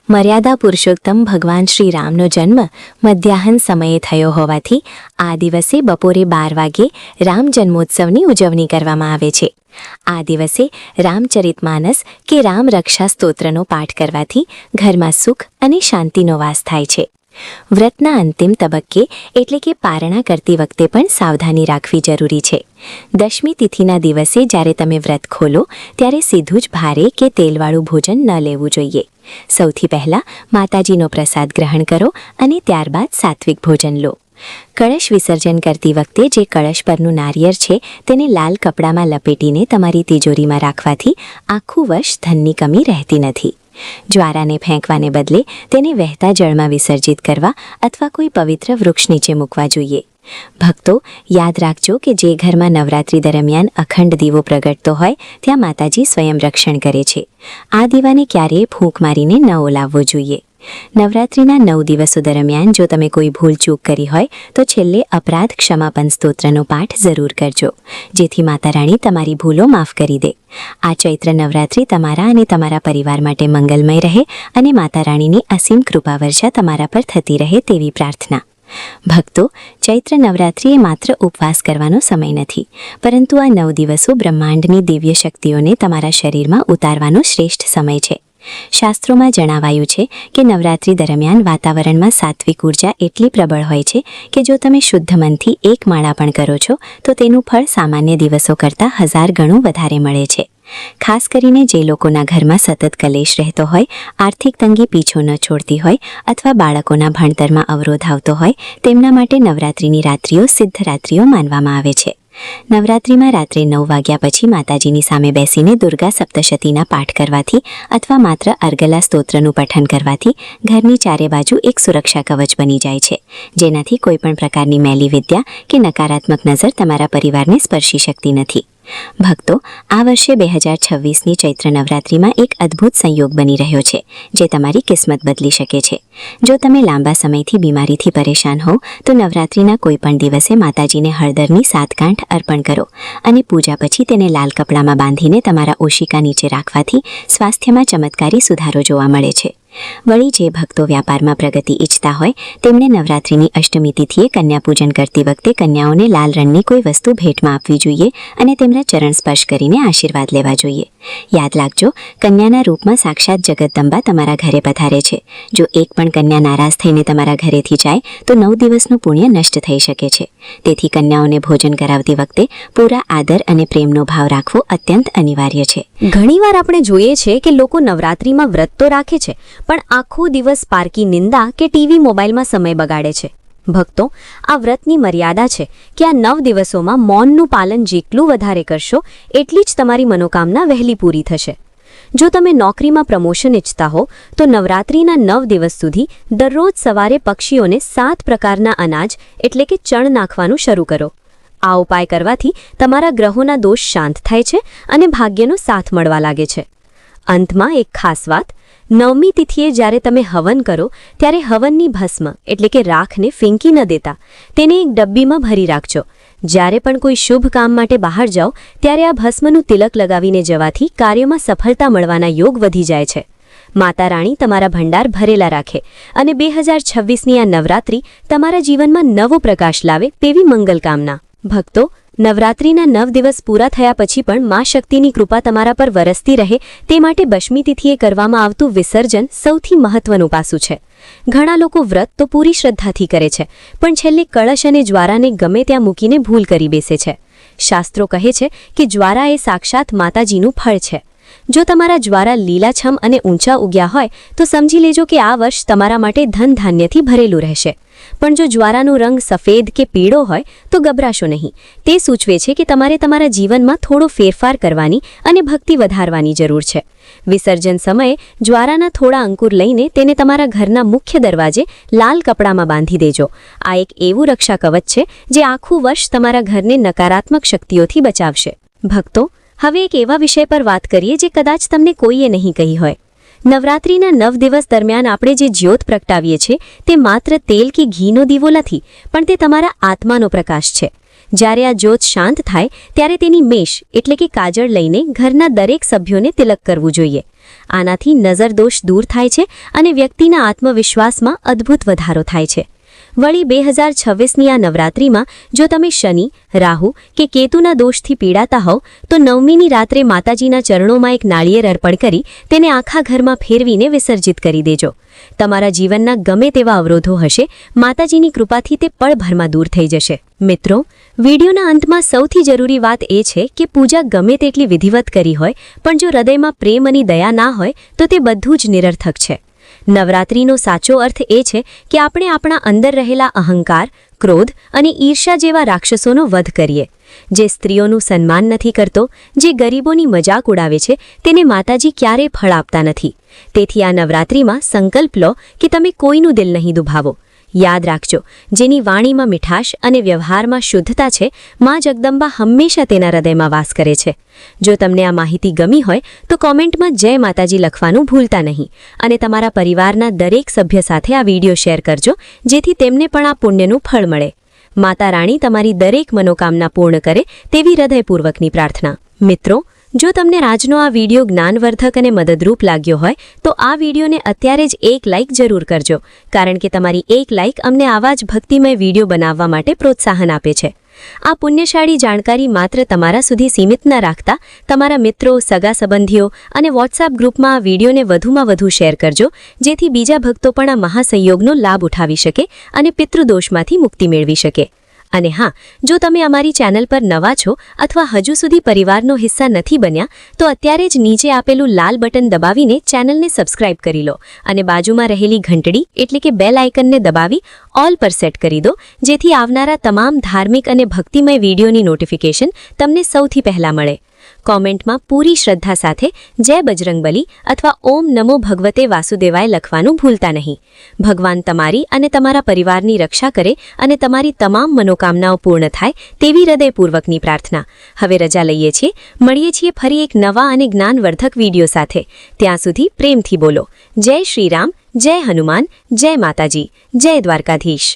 મર્યાદા પુરુષોત્તમ ભગવાન શ્રી રામનો જન્મ મધ્યાહન સમયે થયો હોવાથી આ દિવસે બપોરે 12 વાગ્યે રામ જન્મોત્સવની ઉજવણી કરવામાં આવે છે. આ દિવસે રામચરિતમાનસ કે રામ રક્ષા સ્તોત્રનો પાઠ કરવાથી ઘરમાં સુખ અને શાંતિનો વાસ થાય છે. વ્રતના અંતિમ તબક્કે એટલે કે પારણા કરતી વખતે પણ સાવધાની રાખવી જરૂરી છે. દશમી તિથિના દિવસે જ્યારે તમે વ્રત ખોલો ત્યારે સીધું જ ભારે કે તેલવાળું ભોજન ન લેવું જોઈએ. સૌથી પહેલાં માતાજીનો પ્રસાદ ગ્રહણ કરો અને ત્યારબાદ સાત્વિક ભોજન લો. કળશ વિસર્જન કરતી વખતે જે કળશ પરનું નારિયેળ છે તેને લાલ કપડામાં લપેટીને તમારી તિજોરીમાં રાખવાથી આખું વર્ષ ધનની કમી રહેતી નથી. જ્વારાને ફેંકવાને બદલે તેને વહેતા જળમાં વિસર્જિત કરવા અથવા કોઈ પવિત્ર વૃક્ષ નીચે મૂકવા જોઈએ. ભક્તો, યાદ રાખજો કે જે ઘરમાં નવરાત્રિ દરમિયાન અખંડ દીવો પ્રગટતો હોય ત્યાં માતાજી સ્વયં રક્ષણ કરે છે. આ દીવાને ક્યારેય ફૂંક મારીને ન ઓલાવવો જોઈએ. નવરાત્રિના 9 દિવસો દરમિયાન જો તમે કોઈ ભૂલચૂક કરી હોય તો છેલ્લે અપરાધ ક્ષમાપન સ્તોત્રનો પાઠ જરૂર કરજો, જેથી માતા રાણી તમારી ભૂલો માફ કરી દે. આ ચૈત્ર નવરાત્રિ તમારા અને તમારા પરિવાર માટે મંગલમય રહે અને માતા રાણીની અસીમ કૃપા વર્ષા તમારા પર થતી રહે તેવી પ્રાર્થના. ભક્તો, ચૈત્ર નવરાત્રિ એ માત્ર ઉપવાસ કરવાનો સમય નથી, પરંતુ આ 9 દિવસો બ્રહ્માંડની દિવ્ય શક્તિઓને તમારા શરીરમાં ઉતારવાનો શ્રેષ્ઠ સમય છે. શાસ્ત્રોમાં જણાવાયું છે કે નવરાત્રિ દરમિયાન વાતાવરણમાં સાત્વિક ઉર્જા એટલી પ્રબળ હોય છે કે જો તમે શુદ્ધ મનથી એક માળા પણ કરો છો તો તેનું ફળ સામાન્ય દિવસો કરતાં 1000 ગણું વધારે મળે છે. ખાસ કરીને જે લોકોના ઘરમાં સતત કલેશ રહેતો હોય, આર્થિક તંગી પીછો ન છોડતી હોય અથવા બાળકોના ભણતરમાં અવરોધ આવતો હોય, તેમના માટે નવરાત્રિની રાત્રિઓ સિદ્ધ રાત્રિઓ માનવામાં આવે છે. નવરાત્રિમાં રાત્રે 9 વાગ્યા પછી માતાજીની સામે બેસીને દુર્ગા સપ્તશતીના પાઠ કરવાથી અથવા માત્ર અર્ગલા સ્તોત્રનું પઠન કરવાથી ઘરની ચારે બાજુ એક સુરક્ષા કવચ બની જાય છે, જેનાથી કોઈપણ પ્રકારની મેલી વિદ્યા કે નકારાત્મક નજર તમારા પરિવારને સ્પર્શી શકતી નથી. ભક્તો, આ વર્ષે 2026ની ચૈત્ર નવરાત્રિમાં એક અદ્ભુત સંયોગ બની રહ્યો છે જે તમારી કિસ્મત બદલી શકે છે. જો તમે લાંબા સમયથી બીમારીથી પરેશાન હો તો નવરાત્રિના કોઈ પણ દિવસે માતાજીને હળદરની 7 ગાંઠ અર્પણ કરો અને પૂજા પછી તેને લાલ કપડામાં બાંધીને તમારા ઓશિકા નીચે રાખવાથી સ્વાસ્થ્યમાં ચમત્કારી સુધારો જોવા મળે છે. વળી જે ભક્તો વ્યાપારમાં પ્રગતિ ઈચ્છતા હોય તેમણે નવરાત્રિની અષ્ટમી તિથિએ કન્યા પૂજન કરતી વખતે કન્યાઓને લાલ રંગની કોઈ વસ્તુ ભેટમાં આપવી જોઈએ અને તેમના ચરણ સ્પર્શ કરીને આશીર્વાદ લેવા જોઈએ. યાદ રાખજો, કન્યાના રૂપમાં સાક્ષાત જગદંબા તમારા ઘરે પધારે છે. જો એક પણ કન્યા નારાજ થઈને તમારા ઘરેથી જાય તો 9 દિવસનું પુણ્ય નષ્ટ થઈ શકે છે. તેથી કન્યાઓને ભોજન કરાવતી વખતે પૂરા આદર અને પ્રેમનો ભાવ રાખવો અત્યંત અનિવાર્ય છે. ઘણીવાર આપણે જોઈએ છે કે લોકો નવરાત્રિમાં વ્રત તો રાખે છે પણ આખો દિવસ પારકી નિંદા કે ટીવી મોબાઈલમાં સમય બગાડે છે. ભક્તો, આ વ્રતની મર્યાદા છે કે આ 9 દિવસોમાં મૌનનું પાલન જેટલું વધારે કરશો એટલી જ તમારી મનોકામના વહેલી પૂરી થશે. જો તમે નોકરીમાં પ્રમોશન ઈચ્છતા હો તો નવરાત્રિના 9 દિવસ સુધી દરરોજ સવારે પક્ષીઓને 7 પ્રકારના અનાજ એટલે કે ચણ નાખવાનું શરૂ કરો. આ ઉપાય કરવાથી તમારા ગ્રહોના દોષ શાંત થાય છે અને ભાગ્યનો સાથ મળવા લાગે છે. અંતમાં એક ખાસ વાત, 9મી તિથિએ જ્યારે તમે હવન કરો ત્યારે હવનની ભસ્મ એટલે કે રાખને ફીંકી ન દેતા, તેને એક ડબ્બીમાં ભરી રાખજો. જ્યારે પણ કોઈ શુભ કામ માટે બહાર જાઓ ત્યારે આ ભસ્મનું તિલક લગાવીને જવાથી કાર્યમાં સફળતા મળવાના યોગ વધી જાય છે. માતા રાણી તમારા ભંડાર ભરેલા રાખે અને 2026ની આ નવરાત્રિ તમારા જીવનમાં નવો પ્રકાશ લાવે તેવી મંગલકામના. ભક્તો, નવરાત્રિના 9 દિવસ પૂરા થયા પછી પણ મા શક્તિની કૃપા તમારા પર વરસતી રહે તે માટે દશમી તિથિએ કરવામાં આવતું વિસર્જન સૌથી મહત્વનું પાસું છે. ઘણા લોકો વ્રત તો પૂરી શ્રદ્ધાથી કરે છે પણ છેલ્લે કળશ અને જ્વારાને ગમે ત્યાં મૂકીને ભૂલ કરી બેસે છે. શાસ્ત્રો કહે છે કે જ્વારા એ સાક્ષાત માતાજીનું ફળ છે. જો તમારા જ્વારા લીલાછમ અને ઊંચા ઉગ્યા હોય તો સમજી લેજો કે આ વર્ષ તમારા માટે ધન ધાન્યથી ભરેલું રહેશે. પણ જો જ્વારાનો રંગ સફેદ કે પીળો હોય તો ગભરાશો નહીં. તે સૂચવે છે કે તમારે તમારા જીવનમાં થોડો ફેરફાર કરવાની અને ભક્તિ વધારવાની જરૂર છે. વિસર્જન સમયે જ્વારાના થોડા અંકુર લઈને તેને તમારા ઘરના મુખ્ય દરવાજે લાલ કપડામાં બાંધી દેજો. આ એક એવું રક્ષા કવચ છે જે આખું વર્ષ તમારા ઘરને નકારાત્મક શક્તિઓથી બચાવશે. ભક્તો, હવે એક એવા વિષય પર વાત કરીએ જે કદાચ તમને કોઈએ નહીં કહી હોય. નવરાત્રિના 9 દિવસ દરમિયાન આપણે જે જ્યોત પ્રગટાવીએ છીએ તે માત્ર તેલ કે ઘીનો દીવો નથી, પણ તે તમારા આત્માનો પ્રકાશ છે. જ્યારે આ જ્યોત શાંત થાય ત્યારે તેની મેશ એટલે કે કાજળ લઈને ઘરના દરેક સભ્યોને તિલક કરવું જોઈએ. આનાથી નજરદોષ દૂર થાય છે અને વ્યક્તિના આત્મવિશ્વાસમાં અદ્ભુત વધારો થાય છે. વળી 2026ની આ નવરાત્રિમાં જો તમે શનિ, રાહુ કે કેતુના દોષથી પીડાતા હોવ તો 9મીની રાત્રે માતાજીના ચરણોમાં એક નાળિયેર અર્પણ કરી તેને આખા ઘરમાં ફેરવીને વિસર્જિત કરી દેજો. તમારા જીવનના ગમે તેવા અવરોધો હશે, માતાજીની કૃપાથી તે પળભરમાં દૂર થઈ જશે. મિત્રો, વિડીયોના અંતમાં સૌથી જરૂરી વાત એ છે કે પૂજા ગમે તેટલી વિધિવત કરી હોય, પણ જો હૃદયમાં પ્રેમ અને દયા ના હોય તો તે બધું જ નિરર્થક છે. નવરાત્રિનો સાચો અર્થ એ છે કે આપણે આપણા અંદર રહેલા અહંકાર, ક્રોધ અને ઈર્ષા જેવા રાક્ષસોનો વધ કરીએ. જે સ્ત્રીઓનું સન્માન નથી કરતો, જે ગરીબોની મજાક ઉડાવે છે, તેને માતાજી ક્યારેય ફળ આપતા નથી. તેથી આ નવરાત્રિમાં સંકલ્પ લો કે તમે કોઈનું દિલ નહીં દુભાવો. યાદ રાખજો, જેની વાણીમાં મીઠાશ અને વ્યવહારમાં શુદ્ધતા છે, માં જગદંબા હંમેશા તેના હૃદયમાં વાસ કરે છે. જો તમને આ માહિતી ગમી હોય તો કોમેન્ટમાં જય માતાજી લખવાનું ભૂલતા નહીં અને તમારા પરિવારના દરેક સભ્ય સાથે આ વિડીયો શેર કરજો, જેથી તેમને પણ આ પુણ્યનું ફળ મળે. માતા રાણી તમારી દરેક મનોકામના પૂર્ણ કરે તેવી હૃદયપૂર્વકની પ્રાર્થના. મિત્રો, જો તમને આજનો આ વિડીયો જ્ઞાનવર્ધક અને મદદરૂપ લાગ્યો હોય તો આ વિડીયોને અત્યારે જ એક લાઇક જરૂર કરજો, કારણ કે તમારી એક લાઇક અમને આવા જ ભક્તિમય વિડીયો બનાવવા માટે પ્રોત્સાહન આપે છે. આ પુણ્યશાળી જાણકારી માત્ર તમારા સુધી સીમિત ન રાખતા તમારા મિત્રો, સગા સંબંધીઓ અને વોટ્સએપ ગ્રુપમાં આ વિડીયોને વધુમાં વધુ શેર કરજો, જેથી બીજા ભક્તો પણ આ મહાસંયોગનો લાભ ઉઠાવી શકે અને પિતૃદોષમાંથી મુક્તિ મેળવી શકે. અને હા, જો તમે અમારી ચેનલ પર નવા છો અથવા હજુ સુધી પરિવારનો હિસ્સા નથી બન્યા તો અત્યારે જ નીચે આપેલું લાલ બટન દબાવીને ચેનલને સબસ્ક્રાઇબ કરી લો અને બાજુમાં રહેલી ઘંટડી એટલે કે બેલ આઇકનને દબાવી ઓલ પર સેટ કરી દો, જેથી આવનારા તમામ ધાર્મિક અને ભક્તિમય વિડીયોની નોટિફિકેશન તમને સૌથી પહેલા મળે. કોમેન્ટમાં પૂરી શ્રદ્ધા સાથે જય બજરંગબલી અથવા ઓમ નમો ભગવતે વાસુદેવાય લખવાનું ભૂલતા નહીં. ભગવાન તમારી અને તમારા પરિવારની રક્ષા કરે અને તમારી તમામ મનોકામનાઓ પૂર્ણ થાય તેવી હૃદયપૂર્વકની પ્રાર્થના. હવે રજા લઈએ છીએ, મળીએ છીએ ફરી એક નવા અને જ્ઞાનવર્ધક વિડીયો સાથે. ત્યાં સુધી પ્રેમથી બોલો જય શ્રી રામ, જય હનુમાન, જય માતાજી, જય દ્વારકાધીશ.